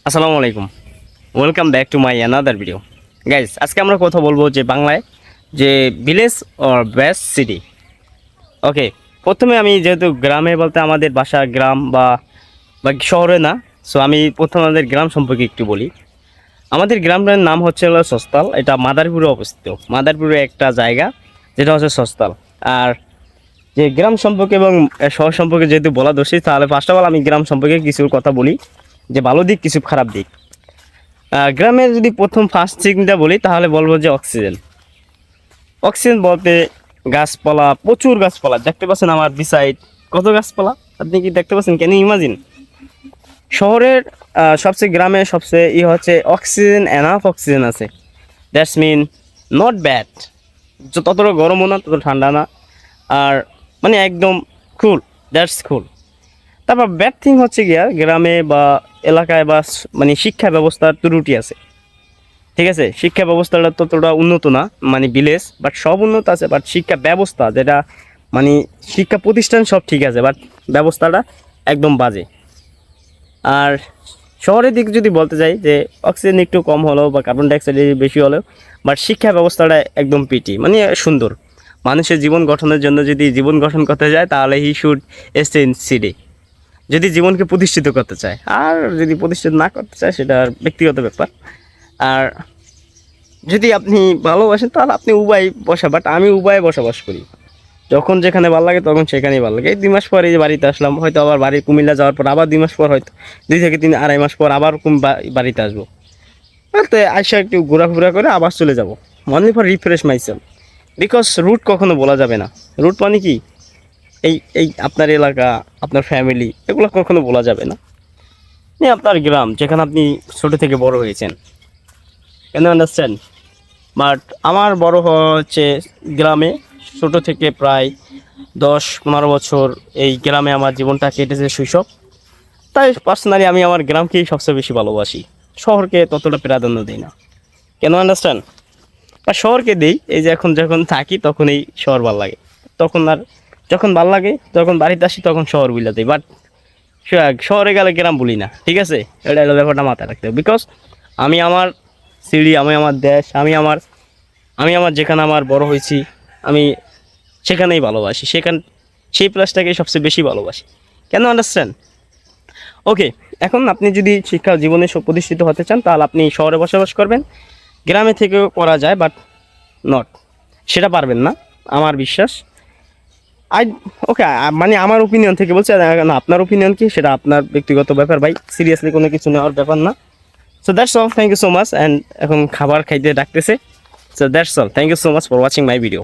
আসসালামু আলাইকুম, welcome back to my another video. Guys, আজকে আমরা কথা বলবো যে বাংলায় যে ভিলেজ অর বেস্ট সিটি। ওকে, প্রথমে আমি যেহেতু গ্রামে বলতে আমাদের বাসা গ্রাম বা শহরে না, সো আমি প্রথমে আমাদের গ্রাম সম্পর্কে একটু বলি। আমাদের গ্রামের নাম হচ্ছে হলো সস্তাল। এটা মাদারীপুরে অবস্থিত। মাদারীপুরে একটা জায়গা যেটা হচ্ছে সস্তাল। আর যে গ্রাম সম্পর্কে এবং শহর সম্পর্কে যেহেতু বলা দোষী, তাহলে ফার্স্ট অফ অল আমি গ্রাম সম্পর্কে কিছু কথা বলি, যে ভালো দিক কিছু খারাপ দিক। গ্রামের যদি প্রথম ফার্স্ট থিংটা বলি তাহলে বলবো যে অক্সিজেন। অক্সিজেন বলতে গাছপালা, প্রচুর গাছপালা দেখতে পাচ্ছেন আমার বিসাইড, কত গাছপালা আপনি কি দেখতে পাচ্ছেন? Can you imagine? শহরের সবচেয়ে গ্রামে সবচেয়ে হচ্ছে অক্সিজেন, এনাফ অক্সিজেন আছে। That's mean not bad. ততটা গরমও না, তত ঠান্ডা না, আর মানে একদম কুল। দ্যাটস কুল। তারপর ব্যাড থিং হচ্ছে গিয়া গ্রামে বা এলাকায় বা মানে শিক্ষা ব্যবস্থার ত্রুটি আছে। ঠিক আছে, শিক্ষা ব্যবস্থাটা ততটা উন্নত না, মানে ভিলেজ, বাট সব উন্নত আছে, বাট শিক্ষা ব্যবস্থা যেটা মানে শিক্ষা প্রতিষ্ঠান সব ঠিক আছে, বাট ব্যবস্থাটা একদম বাজে। আর শহরের দিক যদি বলতে যাই যে অক্সিজেন একটু কম হলেও বা কার্বন ডাইঅক্সাইড বেশি হলেও, বাট শিক্ষা ব্যবস্থাটা একদম পিটি, মানে সুন্দর। মানুষের জীবন গঠনের জন্য যদি জীবন গঠন করতে যায় তাহলে he should stay in city, যদি জীবনকে প্রতিষ্ঠিত করতে চায়। আর যদি প্রতিষ্ঠিত না করতে চায় সেটা আর ব্যক্তিগত ব্যাপার। আর যদি আপনি ভালোবাসেন তাহলে আপনি উভয় বসা, বাট আমি উভয়ে বসবাস করি। যখন যেখানে ভালো লাগে তখন সেখানেই ভালো লাগে। এই 2 মাস পর এই যে বাড়িতে আসলাম, হয়তো আবার বাড়ি কুমিল্লা যাওয়ার পর আবার 2 মাস পর, হয়তো 2 থেকে 3 আড়াই মাস পর আবার বাড়িতে আসবো। তো আইসা একটু ঘোরাফেরা করে আবার চলে যাবো, only for refresh myself. Because রুট কখনো বলা যাবে না। রুট মানে কি, এই এই আপনার এলাকা, আপনার ফ্যামিলি, এগুলো কখনো বলা যাবে না। আপনার গ্রাম যেখানে আপনি ছোটো থেকে বড় হয়েছেন, ক্যান ইউ আন্ডারস্ট্যান্ড? বাট আমার বড় হওয়া হচ্ছে গ্রামে, ছোটো থেকে প্রায় 10-15 বছর এই গ্রামে আমার জীবনটা কেটেছে, শৈশব। তাই পার্সোনালি আমি আমার গ্রামকেই সবচেয়ে বেশি ভালোবাসি, শহরকে ততটা প্রাধান্য দিই না। কেন আন্ডারস্ট্যান্ড? বা শহরকে দিই এই যে এখন যখন থাকি তখনই শহর ভালো লাগে, তখন আর যখন ভালো লাগে যখন বাড়িতে আসি তখন শহর বুঝলা দিই। বাট শহরে গেলে গ্রাম বলি না, ঠিক আছে? এটা হলো ব্যাপারটা মাথায় রাখতে হবে। বিকজ আমি আমার সিঁড়ি, আমি আমার দেশ, আমি আমার যেখানে আমার বড় হয়েছি, আমি সেখানেই ভালোবাসি, সেই প্লেসটাকে সবচেয়ে বেশি ভালোবাসি। কেন আন্ডারস্ট্যান্ড? ওকে, এখন আপনি যদি শিক্ষা জীবনে প্রতিষ্ঠিত হতে চান তাহলে আপনি শহরে বসবাস করবেন। গ্রামে থেকেও করা যায়, বাট নট, সেটা পারবেন না আমার বিশ্বাস। আই ওকে, মানে আমার ওপিনিয়ন থেকে বলছি, না আপনার ওপিনিয়ন কি সেটা আপনার ব্যক্তিগত ব্যাপার ভাই, সিরিয়াসলি কোনো কিছু নেওয়ার ব্যাপার না। So that's all, thank you so much. And এখন খাবার খাইতে ডাকতেছে। So that's all, thank you so much for watching my video.